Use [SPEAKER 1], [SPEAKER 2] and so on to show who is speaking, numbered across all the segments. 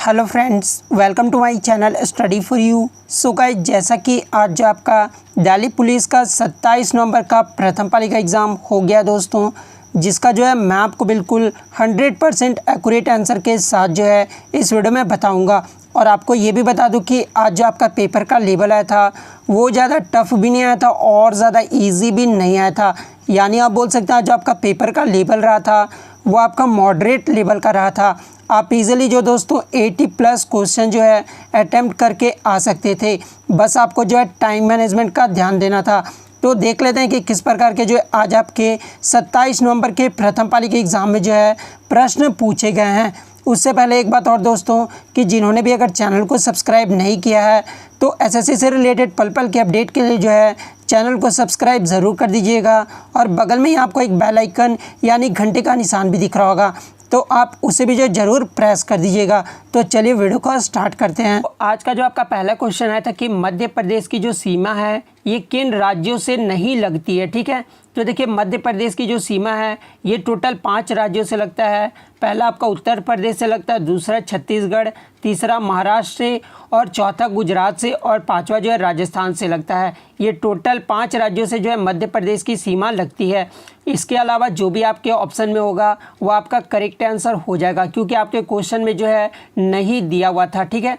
[SPEAKER 1] Hello friends, welcome to my channel study for you. So guys, जैसा कि आज जो आपका दिल्ली पुलिस का 27 नवंबर का प्रथम पाली का एग्ज़ाम हो गया दोस्तों, जिसका जो है मैं आपको बिल्कुल 100% एक्यूरेट आंसर के साथ जो है इस वीडियो में बताऊंगा। और आपको ये भी बता दूं कि आज जो आपका पेपर का लेवल आया था वो ज़्यादा टफ भी नहीं आया था और ज़्यादा ईजी भी नहीं आया था। यानी आप बोल सकते हैं जो आपका पेपर का लेवल रहा था वो आपका मॉडरेट लेवल का रहा था। आप इजीली जो दोस्तों 80+ क्वेश्चन जो है अटेम्प्ट करके आ सकते थे। बस आपको जो है टाइम मैनेजमेंट का ध्यान देना था। तो देख लेते हैं कि किस प्रकार के जो है आज आपके 27 नवंबर के प्रथम पाली के एग्ज़ाम में जो है प्रश्न पूछे गए हैं। उससे पहले एक बात और दोस्तों कि जिन्होंने भी अगर चैनल को सब्सक्राइब नहीं किया है तो एसएससी से रिलेटेड पल पल के अपडेट के लिए जो है चैनल को सब्सक्राइब ज़रूर कर दीजिएगा। और बगल में ही आपको एक बेल आइकन यानी घंटे का निशान भी दिख रहा होगा, तो आप उसे भी जो ज़रूर प्रेस कर दीजिएगा। तो चलिए वीडियो को स्टार्ट करते हैं। तो आज का जो आपका पहला क्वेश्चन आया था कि मध्य प्रदेश की जो सीमा है ये किन राज्यों से नहीं लगती है। ठीक है, तो देखिए मध्य प्रदेश की जो सीमा है ये टोटल 5 राज्यों से लगता है। पहला आपका उत्तर प्रदेश से लगता है, दूसरा छत्तीसगढ़, तीसरा महाराष्ट्र से और चौथा गुजरात से और पांचवा जो है राजस्थान से लगता है। ये टोटल 5 राज्यों से जो है मध्य प्रदेश की सीमा लगती है। इसके अलावा जो भी आपके ऑप्शन में होगा वो आपका करेक्ट आंसर हो जाएगा, क्योंकि आपके क्वेश्चन में जो है नहीं दिया हुआ था। ठीक है,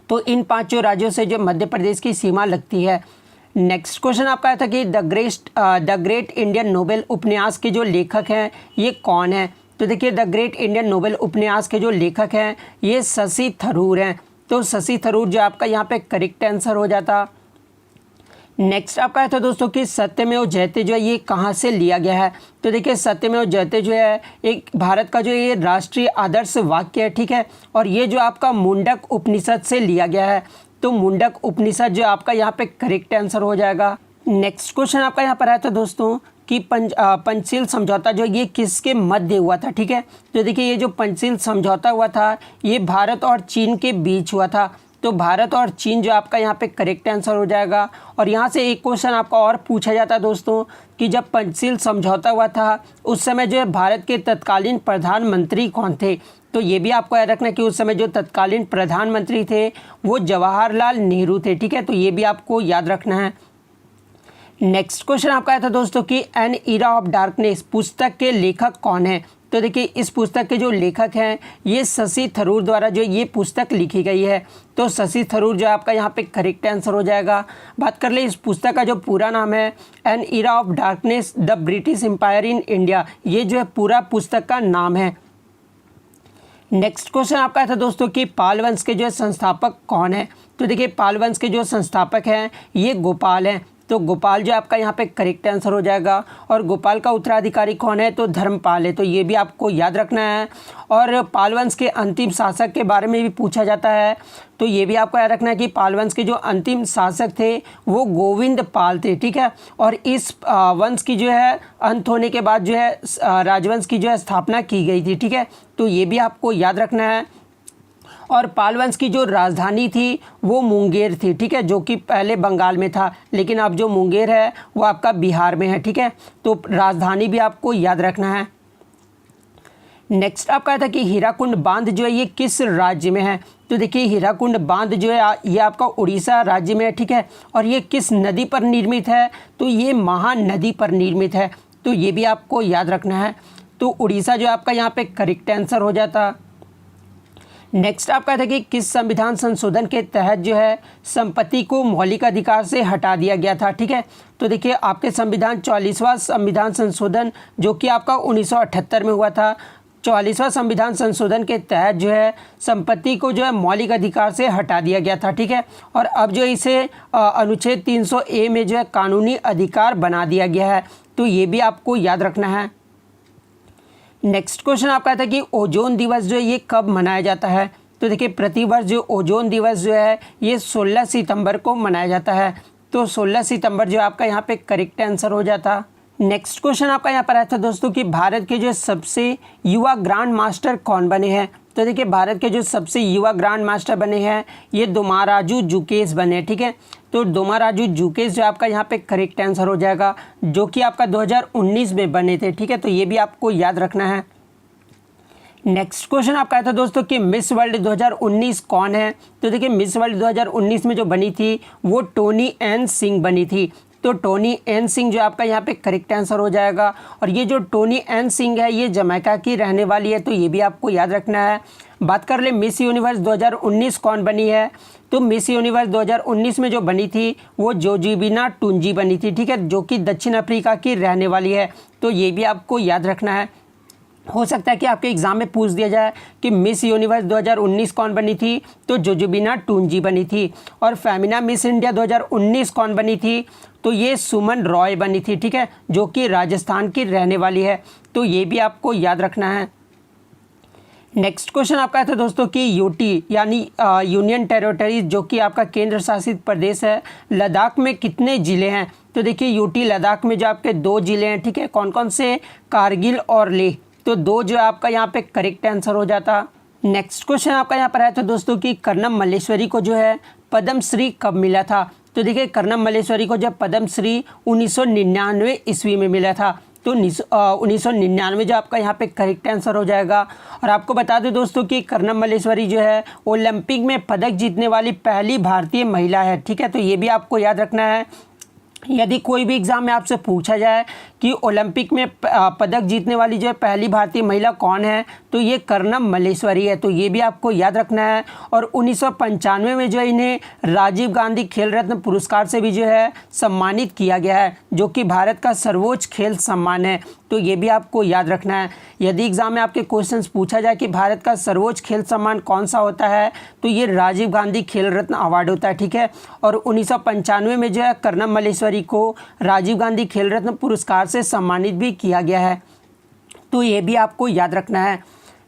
[SPEAKER 1] तो इन 5 राज्यों से जो मध्य प्रदेश की सीमा लगती है। नेक्स्ट क्वेश्चन आपका आया था कि द ग्रेट इंडियन नोबेल उपन्यास के जो लेखक हैं ये कौन है। तो देखिए द ग्रेट इंडियन नोबेल उपन्यास के जो लेखक हैं ये शशि थरूर हैं। तो शशि थरूर जो आपका यहाँ पे करेक्ट आंसर हो जाता। नेक्स्ट आपका आया था दोस्तों कि सत्यमेव जयते जो है ये कहाँ से लिया गया है। तो देखिए सत्यमेव जयते जो है एक भारत का जो ये राष्ट्रीय आदर्श वाक्य है। ठीक है, और ये जो आपका मुंडक उपनिषद से लिया गया है। तो मुंडक उपनिषद जो आपका यहाँ पे करेक्ट आंसर हो जाएगा। नेक्स्ट क्वेश्चन आपका यहाँ पर आया था दोस्तों कि पंचशील समझौता जो ये किसके मध्य हुआ था। ठीक है, तो देखिए ये जो पंचशील समझौता हुआ था ये भारत और चीन के बीच हुआ था। तो भारत और चीन जो आपका यहाँ पे करेक्ट आंसर हो जाएगा। और यहाँ से एक क्वेश्चन आपका और पूछा जाता है दोस्तों कि जब पंचशील समझौता हुआ था उस समय जो है भारत के तत्कालीन प्रधानमंत्री कौन थे। तो ये भी आपको याद रखना कि उस समय जो तत्कालीन प्रधानमंत्री थे वो जवाहरलाल नेहरू थे। ठीक है, तो ये भी आपको याद रखना है। नेक्स्ट क्वेश्चन आपका आया था दोस्तों कि एन इरा ऑफ डार्कनेस पुस्तक के लेखक कौन है। तो देखिए इस पुस्तक के जो लेखक हैं ये शशि थरूर द्वारा जो ये पुस्तक लिखी गई है। तो शशि थरूर जो आपका यहाँ पे करेक्ट आंसर हो जाएगा। बात कर ले इस पुस्तक का जो पूरा नाम है an era of darkness the British empire in India, ये जो है पूरा पुस्तक का नाम है। नेक्स्ट क्वेश्चन आपका था दोस्तों कि पाल वंश के जो है संस्थापक कौन है। तो देखिए पाल वंश के जो संस्थापक हैं ये गोपाल हैं। तो गोपाल जो आपका यहाँ पे करेक्ट आंसर हो जाएगा। और गोपाल का उत्तराधिकारी कौन है, तो धर्मपाल है। तो ये भी आपको याद रखना है। और पाल वंश के अंतिम शासक के बारे में भी पूछा जाता है। तो ये भी आपको याद रखना है कि पाल वंश के जो अंतिम शासक थे वो गोविंद पाल थे। ठीक है, और इस वंश की जो है अंत होने के बाद जो है राजवंश की जो है स्थापना की गई थी। ठीक है, तो ये भी आपको याद रखना है। और पाल वंश की जो राजधानी थी वो मुंगेर थी। ठीक है, जो कि पहले बंगाल में था, लेकिन अब जो मुंगेर है वो आपका बिहार में है। ठीक है, तो राजधानी भी आपको याद रखना है। नेक्स्ट आपका था कि हीराकुंड बांध जो है ये किस राज्य में है। तो देखिए हीराकुंड बांध जो है ये आपका उड़ीसा राज्य में है। ठीक है, और ये किस नदी पर निर्मित है, तो ये महानदी पर निर्मित है। तो ये भी आपको याद रखना है। तो उड़ीसा जो आपका यहाँ पे करेक्ट आंसर हो जाता। नेक्स्ट आपका था कि किस संविधान संशोधन के तहत जो है संपत्ति को मौलिक अधिकार से हटा दिया गया था। ठीक है, तो देखिए आपके संविधान 44वां संविधान संशोधन जो कि आपका 1978 में हुआ था। 44वां संविधान संशोधन के तहत जो है संपत्ति को जो है मौलिक अधिकार से हटा दिया गया था। ठीक है, और अब जो इसे अनुच्छेद 300A में जो है कानूनी अधिकार बना दिया गया है। तो ये भी आपको याद रखना है। नेक्स्ट क्वेश्चन आपका था कि ओजोन दिवस जो है ये कब मनाया जाता है। तो देखिए प्रतिवर्ष जो ओजोन दिवस जो है ये 16 सितंबर को मनाया जाता है। तो 16 सितंबर जो आपका यहाँ पे करेक्ट आंसर हो जाता। नेक्स्ट क्वेश्चन आपका यहाँ पर आया था दोस्तों कि भारत के जो सबसे युवा ग्रैंड मास्टर कौन बने हैं। तो देखिए भारत के जो सबसे युवा ग्रैंड मास्टर बने हैं ये दोमाराजू जुकेश बने। ठीक है, तो दोमाराजू जुकेश जो आपका यहाँ पे करेक्ट आंसर हो जाएगा, जो कि आपका 2019 में बने थे। ठीक है, तो ये भी आपको याद रखना है। नेक्स्ट क्वेश्चन आपका आया था दोस्तों कि मिस वर्ल्ड 2019 कौन है। तो देखिए मिस वर्ल्ड 2019 में जो बनी थी वो टोनी एन सिंह बनी थी। तो टोनी एन सिंह जो आपका यहाँ पे करेक्ट आंसर हो जाएगा। और ये जो टोनी एन सिंह है ये जमैका की रहने वाली है, तो ये भी आपको याद रखना है। बात कर ले मिस यूनिवर्स 2019 कौन बनी है। तो मिस यूनिवर्स 2019 में जो बनी थी वो जोजीबिना टुंजी बनी थी, ठीक है, जो कि दक्षिण अफ्रीका की रहने वाली है। तो ये भी आपको याद रखना है। हो सकता है कि आपके एग्जाम में पूछ दिया जाए कि मिस यूनिवर्स 2019 कौन बनी थी। तो जोजोबिना टुंजी बनी थी। और फेमिना मिस इंडिया 2019 कौन बनी थी। तो ये सुमन रॉय बनी थी, ठीक है, जो कि राजस्थान की रहने वाली है। तो ये भी आपको याद रखना है। नेक्स्ट क्वेश्चन आपका था दोस्तों कि यूटी यानी यूनियन टेरिटरीज जो कि आपका केंद्र शासित प्रदेश है, लद्दाख में कितने ज़िले हैं। तो देखिए यूटी लद्दाख में जो आपके 2 ज़िले हैं, ठीक है, कौन कौन से, कारगिल और लेह। तो 2 जो आपका यहाँ पे करेक्ट आंसर हो जाता। नेक्स्ट क्वेश्चन आपका यहाँ पर आया था दोस्तों कि कर्नम मल्लेश्वरी को जो है पद्म श्री कब मिला था। तो देखिए कर्नम मल्लेश्वरी को जब पद्म श्री 1999 ईस्वी में मिला था। तो 1999 जो आपका यहाँ पे करेक्ट आंसर हो जाएगा। और आपको बता दें दोस्तों कि कर्नम मल्लेश्वरी जो है ओलंपिक में पदक जीतने वाली पहली भारतीय महिला है, ठीक है। तो ये भी आपको याद रखना है। यदि कोई भी एग्ज़ाम में आपसे पूछा जाए कि ओलंपिक में पदक जीतने वाली जो है पहली भारतीय महिला कौन है, तो ये कर्नम मल्लेश्वरी है। तो ये भी आपको याद रखना है। और 1995 में जो है इन्हें राजीव गांधी खेल रत्न पुरस्कार से भी जो है सम्मानित किया गया है, जो कि भारत का सर्वोच्च खेल सम्मान है। तो ये भी आपको याद रखना है। यदि एग्ज़ाम में आपके क्वेश्चंस पूछा जाए कि भारत का सर्वोच्च खेल सम्मान कौन सा होता है, तो ये राजीव गांधी खेल रत्न अवार्ड होता है, ठीक है। और 1995 में जो है कर्नम मल्लेश्वरी को राजीव गांधी खेल रत्न पुरस्कार से सम्मानित भी किया गया है। तो ये भी आपको याद रखना है।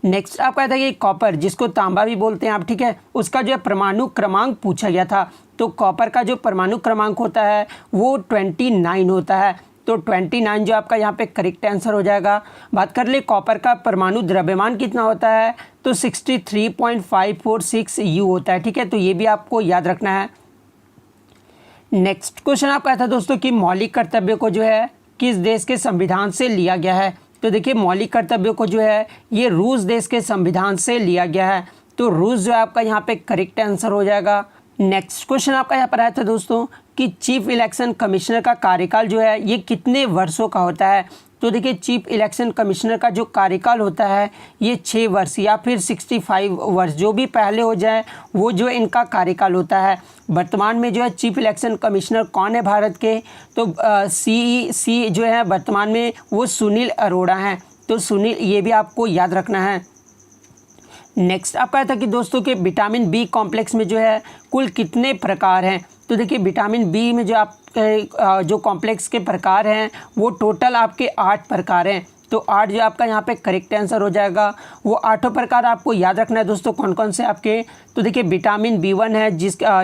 [SPEAKER 1] नेक्स्ट आपका था कि कॉपर, जिसको तांबा भी बोलते हैं आप, ठीक है, उसका जो है परमाणु क्रमांक पूछा गया था। तो कॉपर का जो परमाणु क्रमांक होता है वो 29 होता है। तो 29 जो आपका यहाँ पे करेक्ट आंसर हो जाएगा। बात कर ले कॉपर का परमाणु द्रव्यमान कितना होता है। तो 63.546 U होता है, ठीक है। तो ये भी आपको याद रखना है। नेक्स्ट क्वेश्चन आपका था दोस्तों कि मौलिक कर्तव्यों को जो है किस देश के संविधान से लिया गया है। तो देखिए मौलिक कर्तव्यों को जो है ये रूस देश के संविधान से लिया गया है। तो रूस जो है आपका यहाँ पे करेक्ट आंसर हो जाएगा। नेक्स्ट क्वेश्चन आपका यहाँ पर आया था दोस्तों कि चीफ इलेक्शन कमिश्नर का कार्यकाल जो है ये कितने वर्षों का होता है। तो देखिए चीफ इलेक्शन कमिश्नर का जो कार्यकाल होता है ये 6 वर्ष या फिर 65 वर्ष, जो भी पहले हो जाए वो जो इनका कार्यकाल होता है। वर्तमान में जो है चीफ इलेक्शन कमिश्नर कौन है भारत के। तो सी जो है वर्तमान में वो सुनील अरोड़ा हैं। तो सुनील, ये भी आपको याद रखना है। नेक्स्ट आपका था कि दोस्तों के विटामिन बी कॉम्प्लेक्स में जो है कुल कितने प्रकार हैं। तो देखिए विटामिन बी में जो आप जो कॉम्प्लेक्स के प्रकार हैं वो टोटल आपके 8 प्रकार हैं। तो 8 जो आपका यहाँ पे करेक्ट आंसर हो जाएगा। वो 8 प्रकार आपको याद रखना है दोस्तों कौन कौन से आपके। तो देखिए विटामिन B1 है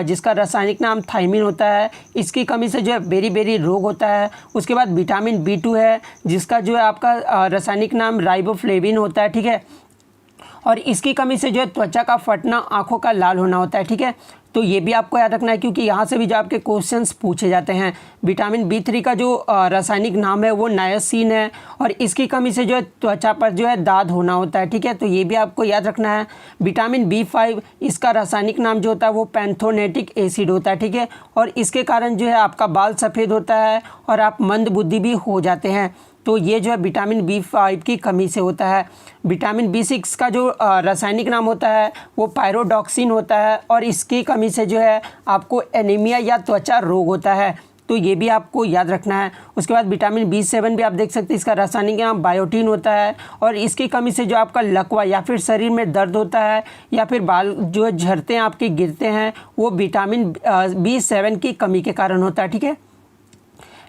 [SPEAKER 1] जिसका रासायनिक नाम थायमिन होता है, इसकी कमी से जो है बेरी रोग होता है। उसके बाद विटामिन B2 है जिसका जो है आपका रासायनिक नाम राइबोफ्लेविन होता है, ठीक है। और इसकी कमी से जो है त्वचा का फटना, आंखों का लाल होना होता है, ठीक है। तो ये भी आपको याद रखना है क्योंकि यहाँ से भी जो आपके क्वेश्चंस पूछे जाते हैं। विटामिन B3 का जो रासायनिक नाम है वो नायसिन है और इसकी कमी से जो है त्वचा पर जो है दाद होना होता है, ठीक है। तो ये भी आपको याद रखना है। विटामिन B5 इसका रासायनिक नाम जो होता है वो पैंथोनेटिक एसिड होता है, ठीक है। और इसके कारण जो है आपका बाल सफ़ेद होता है और आप मंदबुद्धि भी हो जाते हैं। तो ये जो है विटामिन B5 की कमी से होता है। विटामिन B6 का जो रासायनिक नाम होता है वो पायरोडॉक्सिन होता है और इसकी कमी से जो है आपको एनीमिया या त्वचा रोग होता है। तो ये भी आपको याद रखना है। उसके बाद विटामिन B7 भी आप देख सकते हैं, इसका रासायनिक नाम बायोटीन होता है और इसकी कमी से जो आपका लकवा या फिर शरीर में दर्द होता है या फिर बाल जो झड़ते हैं आपके गिरते हैं वो विटामिन B7 की कमी के कारण होता है, ठीक है।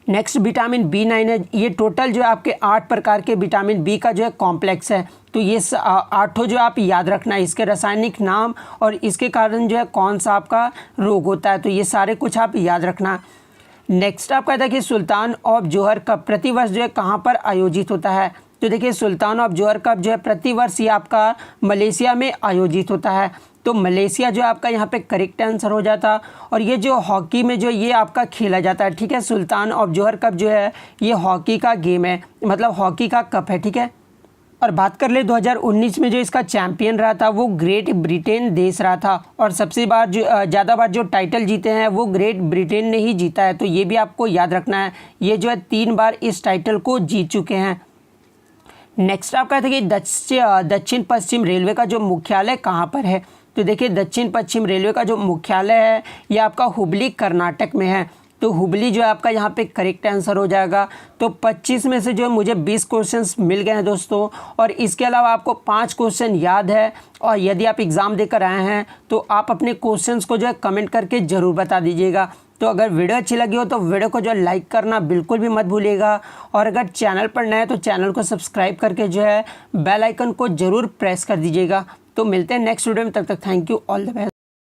[SPEAKER 1] नेक्स्ट विटामिन B9 है। ये टोटल जो है आपके 8 प्रकार के विटामिन बी का जो है कॉम्प्लेक्स है। तो ये 8 जो आप याद रखना है, इसके रासायनिक नाम और इसके कारण जो है कौन सा आपका रोग होता है। तो ये सारे कुछ आप याद रखना। नेक्स्ट आपका था कि सुल्तान ऑफ जोहर कप प्रतिवर्ष जो है कहाँ पर आयोजित होता है। तो देखिए सुल्तान ऑफ जोहर कप जो है प्रतिवर्ष ये आपका मलेशिया में आयोजित होता है। तो मलेशिया जो आपका यहाँ पे करेक्ट आंसर हो जाता। और ये जो हॉकी में जो ये आपका खेला जाता है, ठीक है। सुल्तान ऑफ जोहर कप जो है ये हॉकी का गेम है, मतलब हॉकी का कप है, ठीक है। और बात कर ले 2019 में जो इसका चैंपियन रहा था वो ग्रेट ब्रिटेन देश रहा था और सबसे ज़्यादा बार जो टाइटल जीते हैं वो ग्रेट ब्रिटेन ने ही जीता है। तो ये भी आपको याद रखना है, ये जो है 3 बार इस टाइटल को जीत चुके हैं। नेक्स्ट आप कहते हैं कि दक्षिण पश्चिम रेलवे का जो मुख्यालय कहाँ पर है। तो देखिए दक्षिण पश्चिम रेलवे का जो मुख्यालय है ये आपका हुबली कर्नाटक में है। तो हुबली जो है आपका यहाँ पे करेक्ट आंसर हो जाएगा। तो 25 में से जो है मुझे 20 क्वेश्चंस मिल गए हैं दोस्तों, और इसके अलावा आपको 5 क्वेश्चन याद है। और यदि आप एग्ज़ाम देकर आए हैं तो आप अपने क्वेश्चंस को जो है कमेंट करके ज़रूर बता दीजिएगा। तो अगर वीडियो अच्छी लगी हो तो वीडियो को जो है लाइक करना बिल्कुल भी मत भूलिएगा, और अगर चैनल पर नए हैं तो चैनल को सब्सक्राइब करके जो है बेल आइकन को ज़रूर प्रेस कर दीजिएगा। तो मिलते हैं नेक्स्ट वीडियो में, तब तक thank you, all the best.